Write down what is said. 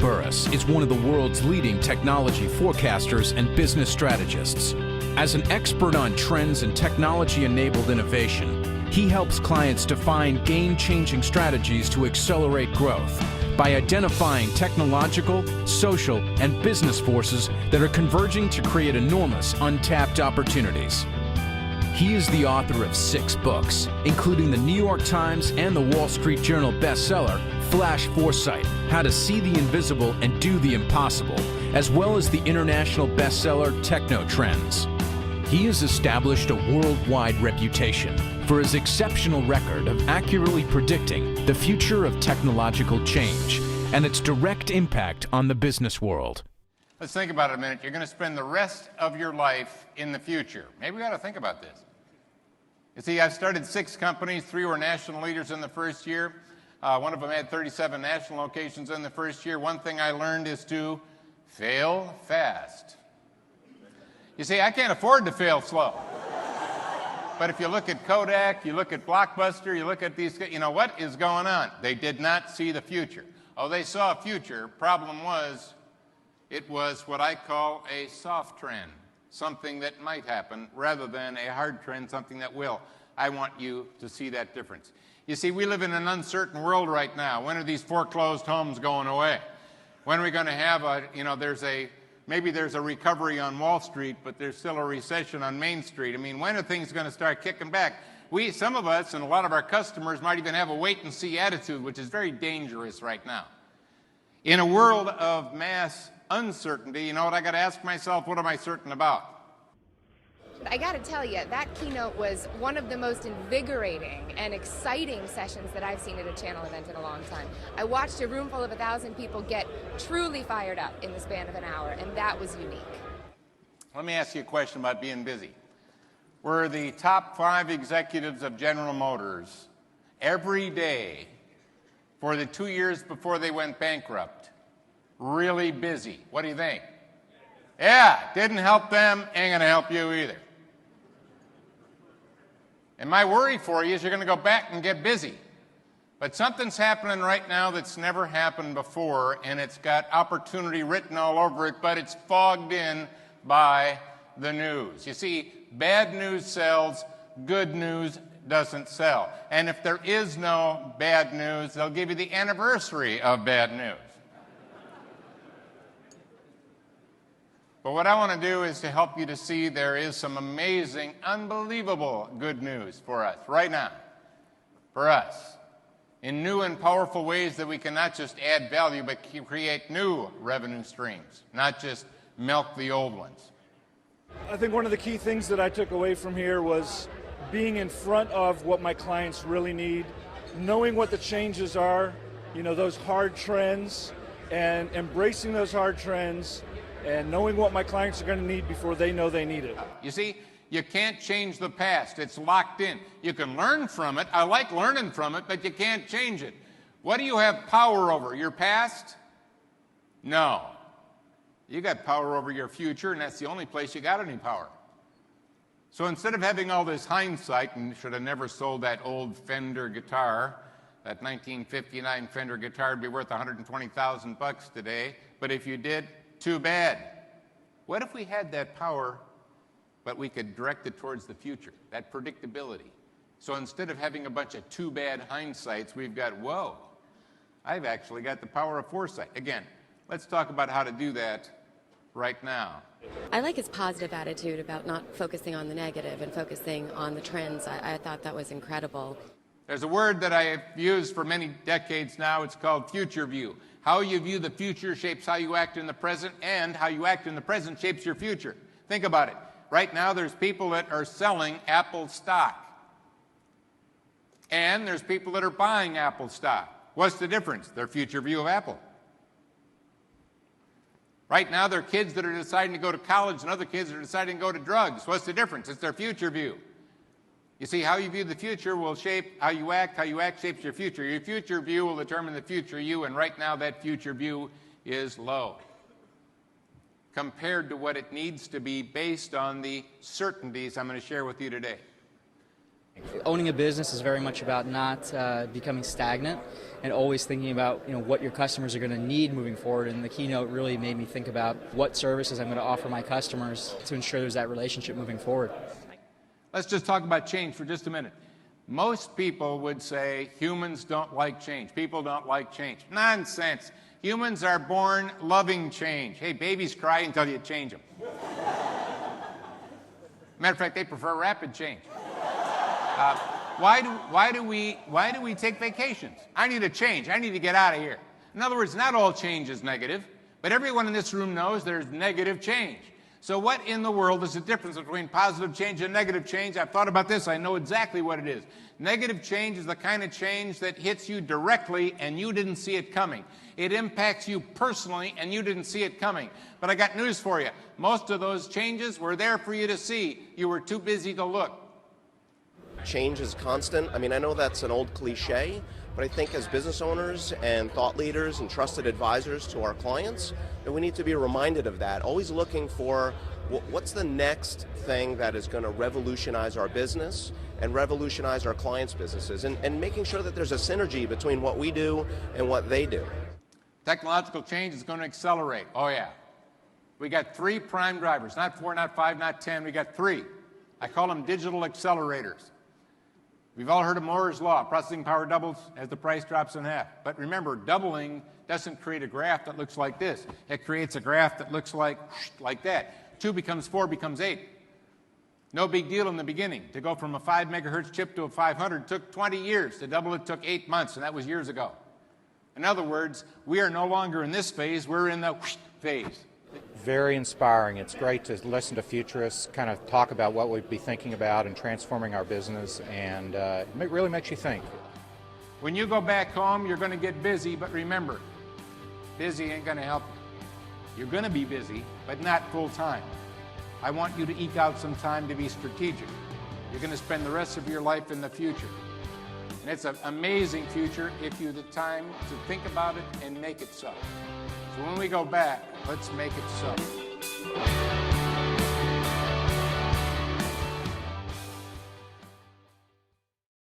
Burrus is one of the world's leading technology forecasters and business strategists. As an expert on trends and technology-enabled innovation, he helps clients define game-changing strategies to accelerate growth by identifying technological, social, and business forces that are converging to create enormous untapped opportunities. He is the author of 6 books, including the New York Times and the Wall Street Journal bestseller, Flash Foresight: How to See the Invisible and Do the Impossible, as well as the international bestseller Techno Trends. He has established a worldwide reputation for his exceptional record of accurately predicting the future of technological change and its direct impact on the business world. Let's think about it a minute. You're going to spend the rest of your life in the future. Maybe we ought to think about this. You see, I've started 6 companies. 3 were national leaders in the first year. One of them had 37 national locations in the first year. One thing I learned is to fail fast. You see, I can't afford to fail slow. But if you look at Kodak, you look at Blockbuster, you look at these, you know, what is going on? They did not see the future. Oh, they saw a future. Problem was, it was what I call a soft trend, something that might happen, rather than a hard trend, something that will. I want you to see that difference. You see, we live in an uncertain world right now. When are these foreclosed homes going away? When are we going to have a, you know, maybe there's a recovery on Wall Street, but there's still a recession on Main Street. I mean, when are things going to start kicking back? Some of us and a lot of our customers might even have a wait-and-see attitude, which is very dangerous right now. In a world of mass uncertainty, you know what I got to ask myself? What am I certain about? I got to tell you, that keynote was one of the most invigorating and exciting sessions that I've seen at a channel event in a long time. I watched a room full of 1,000 people get truly fired up in the span of an hour, and that was unique. Let me ask you a question about being busy. Were the top 5 executives of General Motors every day for the 2 years before they went bankrupt really busy? What do you think? Yeah, didn't help them, ain't going to help you either. And my worry for you is you're going to go back and get busy. But something's happening right now that's never happened before, and it's got opportunity written all over it, but it's fogged in by the news. You see, bad news sells, good news doesn't sell. And if there is no bad news, they'll give you the anniversary of bad news. But what I want to do is to help you to see there is some amazing, unbelievable good news for us right now, for us, in new and powerful ways that we can not just add value, but create new revenue streams, not just milk the old ones. I think one of the key things that I took away from here was being in front of what my clients really need, knowing what the changes are, you know, those hard trends, and embracing those hard trends, and knowing what my clients are going to need before they know they need it. You see, you can't change the past. It's locked in. You can learn from it. I like learning from it, but you can't change it. What do you have power over? Your past? No. You got power over your future, and that's the only place you got any power. So instead of having all this hindsight, and should have never sold that old Fender guitar, that 1959 Fender guitar would be worth $120,000 today, but if you did, too bad. What if we had that power, but we could direct it towards the future, that predictability? So instead of having a bunch of too bad hindsights, we've got, whoa, I've actually got the power of foresight. Again, let's talk about how to do that right now. I like his positive attitude about not focusing on the negative and focusing on the trends. I thought that was incredible. There's a word that I have used for many decades now. It's called future view. How you view the future shapes how you act in the present, and how you act in the present shapes your future. Think about it. Right now, there's people that are selling Apple stock. And there's people that are buying Apple stock. What's the difference? Their future view of Apple. Right now, there are kids that are deciding to go to college and other kids that are deciding to go to drugs. What's the difference? It's their future view. You see, how you view the future will shape how you act shapes your future. Your future view will determine the future you, and right now that future view is low compared to what it needs to be based on the certainties I'm going to share with you today. Owning a business is very much about not becoming stagnant and always thinking about what your customers are going to need moving forward. And the keynote really made me think about what services I'm going to offer my customers to ensure there's that relationship moving forward. Let's just talk about change for just a minute. Most people would say humans don't like change. People don't like change. Nonsense. Humans are born loving change. Hey, babies cry until you change them. Matter of fact, they prefer rapid change. Why do we take vacations? I need a change. I need to get out of here. In other words, not all change is negative, but everyone in this room knows there's negative change. So what in the world is the difference between positive change and negative change? I've thought about this. I know exactly what it is. Negative change is the kind of change that hits you directly and you didn't see it coming. It impacts you personally and you didn't see it coming. But I got news for you. Most of those changes were there for you to see. You were too busy to look. Change is constant. I mean, I know that's an old cliche, but I think as business owners and thought leaders and trusted advisors to our clients, that we need to be reminded of that, always looking for what's the next thing that is going to revolutionize our business and revolutionize our clients' businesses, and making sure that there's a synergy between what we do and what they do. Technological change is going to accelerate. Oh, yeah. We got 3 prime drivers, not 4, not 5, not 10. We got 3. I call them digital accelerators. We've all heard of Moore's Law. Processing power doubles as the price drops in half. But remember, doubling doesn't create a graph that looks like this. It creates a graph that looks like that. 2 becomes 4 becomes 8. No big deal in the beginning. To go from a 5 megahertz chip to a 500 took 20 years. To double it took 8 months, and that was years ago. In other words, we are no longer in this phase. We're in the phase. Very inspiring. It's great to listen to futurists kind of talk about what we'd be thinking about and transforming our business, and it really makes you think. When you go back home, you're going to get busy, but remember, busy ain't going to help you. You're going to be busy, but not full time. I want you to eke out some time to be strategic. You're going to spend the rest of your life in the future. And it's an amazing future if you have the time to think about it and make it so. So when we go back, let's make it so.